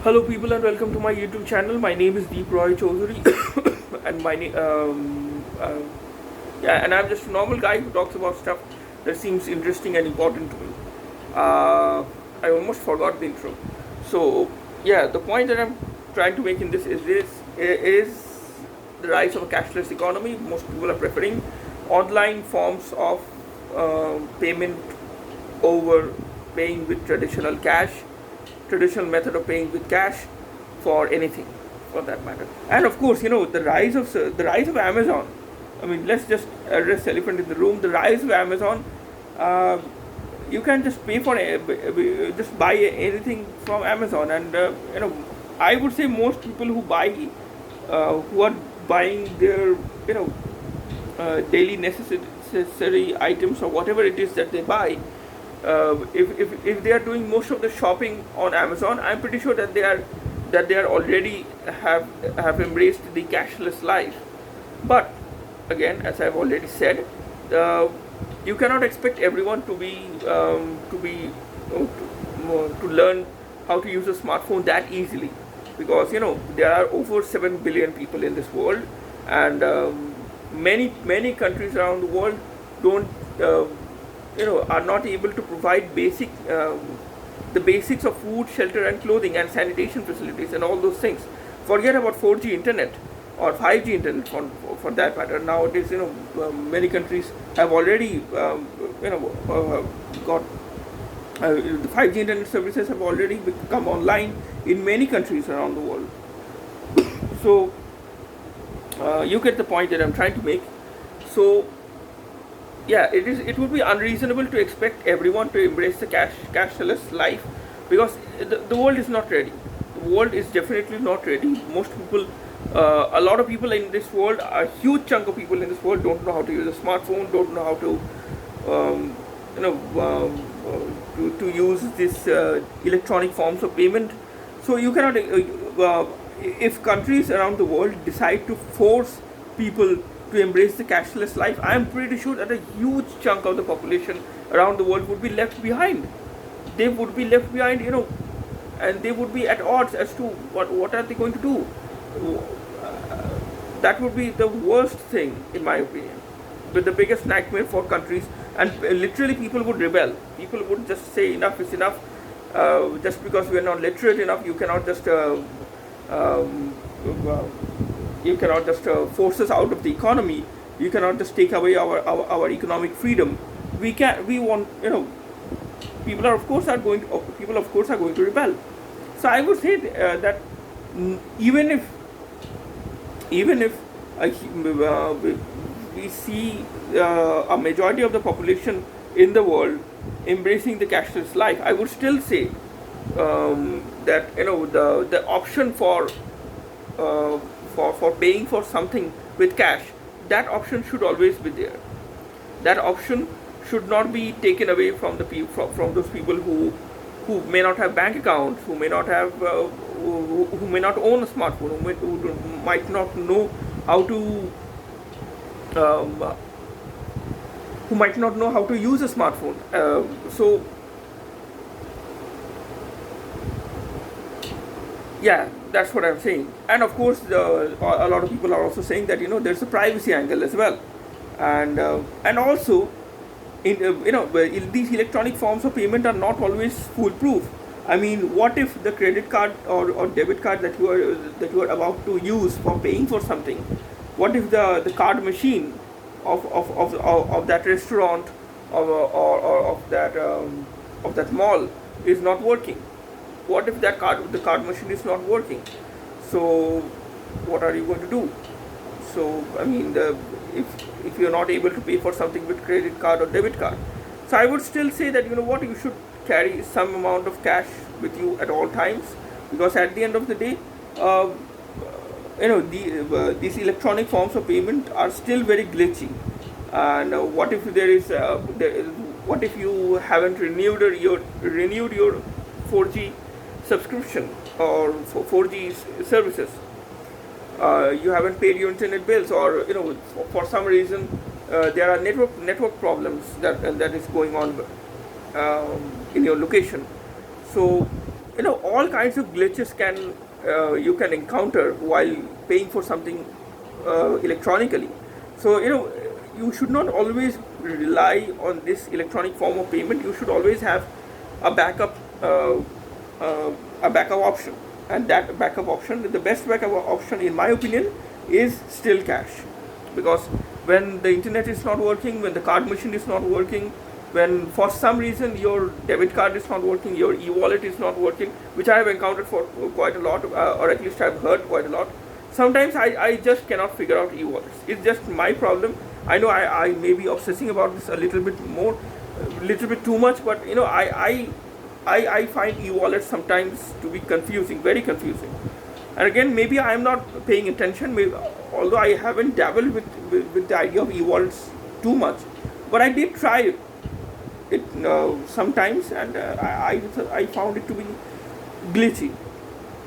Hello, people, and welcome to my YouTube channel. My name is Deep Roy Chaudhary, and and I'm just a normal guy who talks about stuff that seems interesting and important to me. I almost forgot the intro. So, yeah, the point that I'm trying to make in this is the rise of a cashless economy. Most people are preferring online forms of payment over paying with traditional method of paying with cash for anything, for that matter. And of course, the rise of Amazon. I mean, let's just address the elephant in the room. The rise of Amazon. Uh, you can just pay for just buy anything from Amazon, and I would say most people who are buying their daily necessary items or whatever it is that they buy, if they are doing most of the shopping on Amazon, I'm pretty sure that they are already have embraced the cashless life. But again, as I've already said, you cannot expect everyone to learn how to use a smartphone that easily, because there are over 7 billion people in this world, and many countries around the world don't are not able to provide the basics of food, shelter, and clothing, and sanitation facilities, and all those things. Forget about 4G internet or 5G internet for that matter. Nowadays, many countries have already got the 5G internet services have already become online in many countries around the world. So you get the point that I'm trying to make. So yeah, it would be unreasonable to expect everyone to embrace the cashless life, because the world is not ready. The world is definitely not ready. Most people, a lot of people in this world, a huge chunk of people in this world don't know how to use a smartphone, don't know how to to use this electronic forms of payment. So you cannot if countries around the world decide to force people to embrace the cashless life, I am pretty sure that a huge chunk of the population around the world would be left behind. They would be left behind, and they would be at odds as to what are they going to do. That would be the worst thing, in my opinion, but the biggest nightmare for countries, and literally people would rebel. People would just say enough is enough. Just because we are not literate enough, you cannot just force us out of the economy. You cannot just take away our economic freedom. We want, people of course are going to rebel. So I would say that even if we see a majority of the population in the world embracing the cashless life, I would still say that the option for paying for something with cash, that option should always be there. That option should not be taken away from from those people who may not have bank accounts, who may not have who may not own a smartphone, who might not know how to who might not know how to use a smartphone. So yeah, that's what I'm saying. And of course, a lot of people are also saying that there's a privacy angle as well, and also these electronic forms of payment are not always foolproof. I mean, what if the credit card or debit card that you are about to use for paying for something, what if the card machine of that restaurant or of that mall is not working? What if the card machine is not working? So what are you going to do? So I mean, if you're not able to pay for something with credit card or debit card, so I would still say that you should carry some amount of cash with you at all times, because at the end of the day, these electronic forms of payment are still very glitchy. And what if what if you haven't renewed your 4G subscription or 4G services? You haven't paid your internet bills, or for some reason there are network problems that is going on in your location. So all kinds of glitches can you can encounter while paying for something electronically. So you should not always rely on this electronic form of payment. You should always have a backup a backup option, and that backup option, the best backup option in my opinion, is still cash. Because when the internet is not working, when the card machine is not working, when for some reason your debit card is not working, your e-wallet is not working, which I have encountered for quite a lot, or at least I've heard quite a lot. Sometimes I just cannot figure out e-wallets. It's just my problem. I know I may be obsessing about this a little bit more, a little bit too much, but I find e-wallets sometimes to be confusing, very confusing. And again, maybe I am not paying attention, although I haven't dabbled with the idea of e-wallets too much, but I did try it sometimes, and I found it to be glitchy.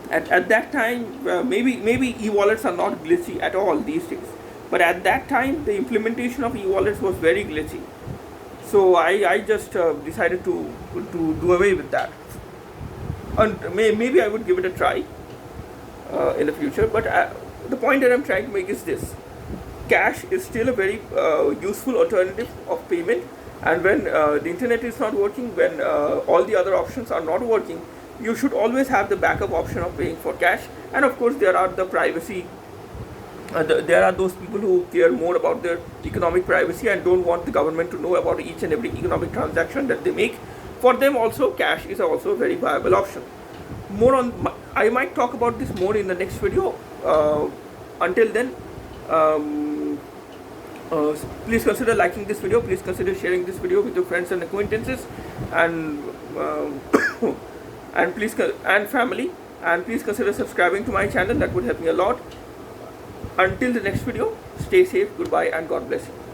At that time, maybe e-wallets are not glitchy at all these days, but at that time the implementation of e-wallets was very glitchy. So I just decided to do away with that, and maybe I would give it a try in the future. But the point that I'm trying to make is this: cash is still a very useful alternative of payment, and when the internet is not working, when all the other options are not working, you should always have the backup option of paying for cash. And of course, there are the privacy. There are those people who care more about their economic privacy and don't want the government to know about each and every economic transaction that they make. For them also, cash is also a very viable option. I might talk about this more in the next video. Until then, please consider liking this video. Please consider sharing this video with your friends and acquaintances, and and family. And please consider subscribing to my channel. That would help me a lot. Until the next video, stay safe, goodbye, and God bless you.